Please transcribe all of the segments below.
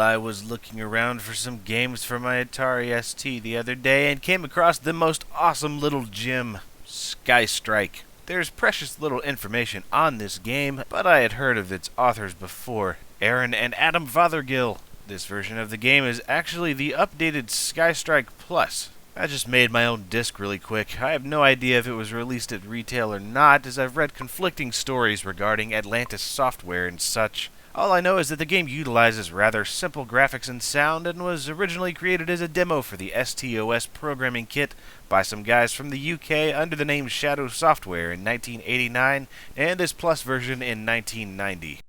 I was looking around for some games for my Atari ST the other day and came across the most awesome little gem, Sky Strike. There's precious little information on this game, but I had heard of its authors before, Aaron and Adam Fothergill. This version of the game is actually the updated Sky Strike Plus. I just made my own disc really quick. I have no idea if it was released at retail or not, as I've read conflicting stories regarding Atlantis software and such. All I know is that the game utilizes rather simple graphics and sound and was originally created as a demo for the STOS programming kit by some guys from the UK under the name Shadow Software in 1989 and this Plus version in 1990.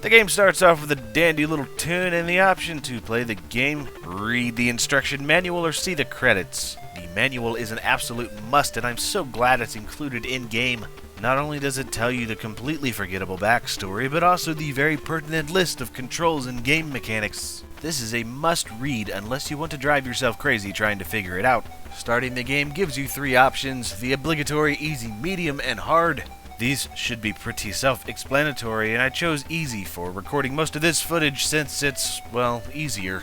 The game starts off with a dandy little tune and the option to play the game, read the instruction manual, or see the credits. The manual is an absolute must, and I'm so glad it's included in-game. Not only does it tell you the completely forgettable backstory, but also the very pertinent list of controls and game mechanics. This is a must-read unless you want to drive yourself crazy trying to figure it out. Starting the game gives you three options, the obligatory easy, medium, and hard. These should be pretty self-explanatory, and I chose easy for recording most of this footage since it's, well, easier.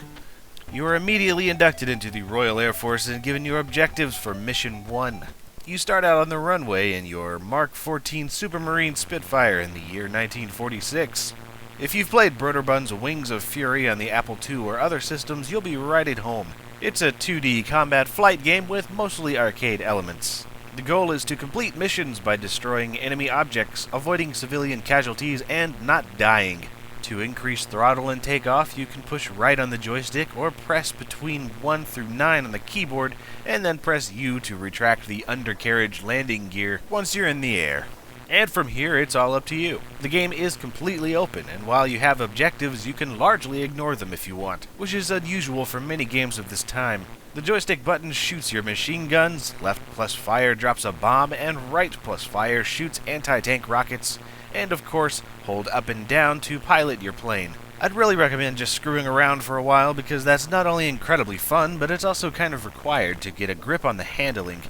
You are immediately inducted into the Royal Air Force and given your objectives for Mission 1. You start out on the runway in your Mark 14 Supermarine Spitfire in the year 1946. If you've played Broderbund's Wings of Fury on the Apple II or other systems, you'll be right at home. It's a 2D combat flight game with mostly arcade elements. The goal is to complete missions by destroying enemy objects, avoiding civilian casualties, and not dying. To increase throttle and take off, you can push right on the joystick or press between 1 through 9 on the keyboard, and then press U to retract the undercarriage landing gear once you're in the air. And from here, it's all up to you. The game is completely open, and while you have objectives, you can largely ignore them if you want, which is unusual for many games of this time. The joystick button shoots your machine guns, left plus fire drops a bomb, and right plus fire shoots anti-tank rockets, and of course, hold up and down to pilot your plane. I'd really recommend just screwing around for a while because that's not only incredibly fun, but it's also kind of required to get a grip on the handling.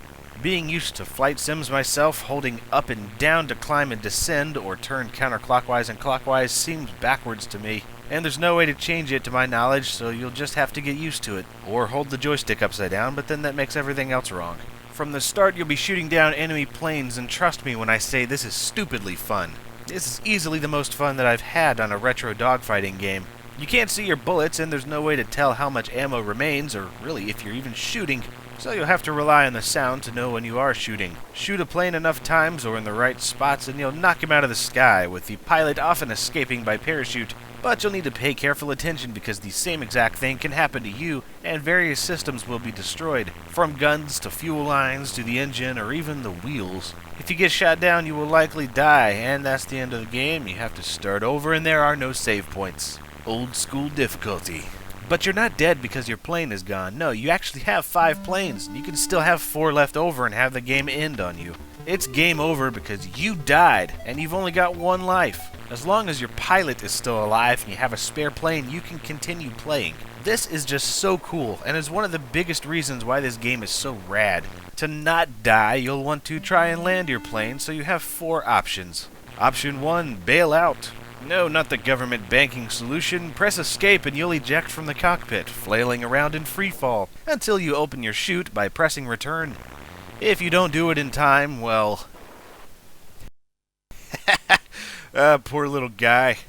Being used to flight sims myself, holding up and down to climb and descend or turn counterclockwise and clockwise seems backwards to me. And there's no way to change it to my knowledge, so you'll just have to get used to it. Or hold the joystick upside down, but then that makes everything else wrong. From the start, you'll be shooting down enemy planes, and trust me when I say this is stupidly fun. This is easily the most fun that I've had on a retro dogfighting game. You can't see your bullets, and there's no way to tell how much ammo remains, or really if you're even shooting, so you'll have to rely on the sound to know when you are shooting. Shoot a plane enough times or in the right spots, and you'll knock him out of the sky, with the pilot often escaping by parachute. But you'll need to pay careful attention because the same exact thing can happen to you, and various systems will be destroyed, from guns to fuel lines to the engine or even the wheels. If you get shot down, you will likely die, and that's the end of the game. You have to start over, and there are no save points. Old school difficulty. But you're not dead because your plane is gone. No, you actually have 5 planes. You can still have 4 left over and have the game end on you. It's game over because you died, and you've only got 1 life. As long as your pilot is still alive and you have a spare plane, you can continue playing. This is just so cool, and is one of the biggest reasons why this game is so rad. To not die, you'll want to try and land your plane, so you have 4 options. Option 1, bail out. No, not the government banking solution. Press escape and you'll eject from the cockpit, flailing around in free fall, until you open your chute by pressing return. If you don't do it in time, well... poor little guy.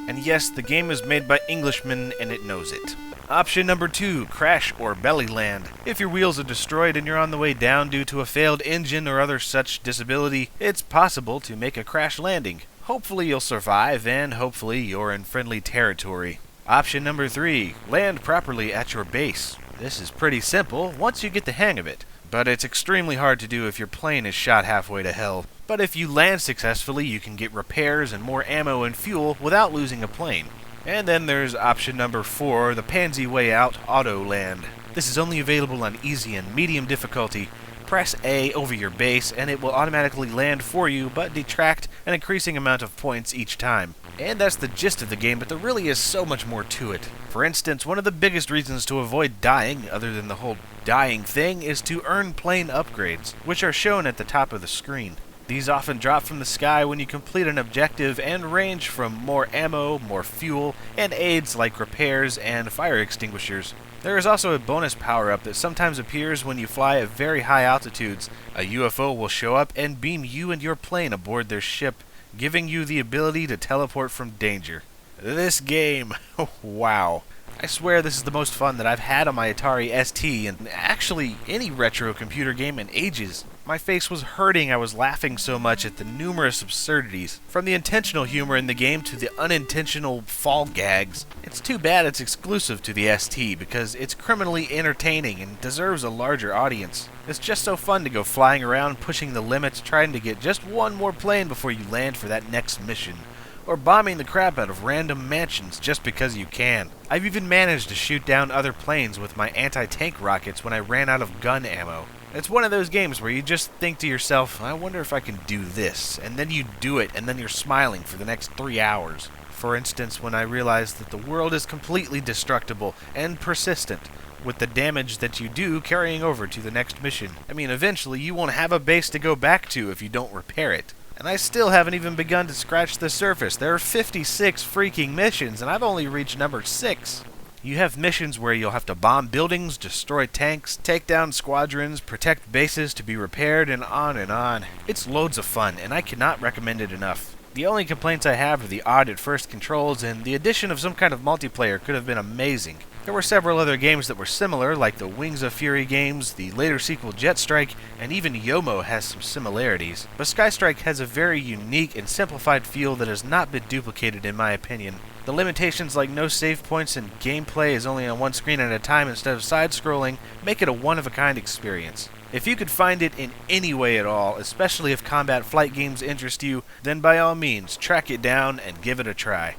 And yes, the game is made by Englishmen and it knows it. Option number 2, crash or belly land. If your wheels are destroyed and you're on the way down due to a failed engine or other such disability, it's possible to make a crash landing. Hopefully you'll survive, and hopefully you're in friendly territory. Option number 3, land properly at your base. This is pretty simple once you get the hang of it, but it's extremely hard to do if your plane is shot halfway to hell. But if you land successfully, you can get repairs and more ammo and fuel without losing a plane. And then there's option number 4, the pansy way out, auto land. This is only available on easy and medium difficulty. Press A over your base and it will automatically land for you, but detract an increasing amount of points each time. And that's the gist of the game, but there really is so much more to it. For instance, one of the biggest reasons to avoid dying, other than the whole dying thing, is to earn plane upgrades, which are shown at the top of the screen. These often drop from the sky when you complete an objective and range from more ammo, more fuel, and aids like repairs and fire extinguishers. There is also a bonus power-up that sometimes appears when you fly at very high altitudes. A UFO will show up and beam you and your plane aboard their ship, giving you the ability to teleport from danger. This game, wow. I swear this is the most fun that I've had on my Atari ST and actually any retro computer game in ages. My face was hurting, I was laughing so much at the numerous absurdities, from the intentional humor in the game to the unintentional fall gags. It's too bad it's exclusive to the ST because it's criminally entertaining and deserves a larger audience. It's just so fun to go flying around pushing the limits trying to get just one more plane before you land for that next mission, or bombing the crap out of random mansions just because you can. I've even managed to shoot down other planes with my anti-tank rockets when I ran out of gun ammo. It's one of those games where you just think to yourself, I wonder if I can do this, and then you do it, and then you're smiling for the next 3 hours. For instance, when I realized that the world is completely destructible and persistent, with the damage that you do carrying over to the next mission. I mean, eventually you won't have a base to go back to if you don't repair it. And I still haven't even begun to scratch the surface. There are 56 freaking missions, and I've only reached number 6. You have missions where you'll have to bomb buildings, destroy tanks, take down squadrons, protect bases to be repaired, and on and on. It's loads of fun, and I cannot recommend it enough. The only complaints I have are the odd at first controls, and the addition of some kind of multiplayer could have been amazing. There were several other games that were similar, like the Wings of Fury games, the later sequel Jet Strike, and even Yomo has some similarities. But Sky Strike has a very unique and simplified feel that has not been duplicated in my opinion. The limitations like no save points and gameplay is only on one screen at a time instead of side-scrolling make it a one-of-a-kind experience. If you could find it in any way at all, especially if combat flight games interest you, then by all means track it down and give it a try.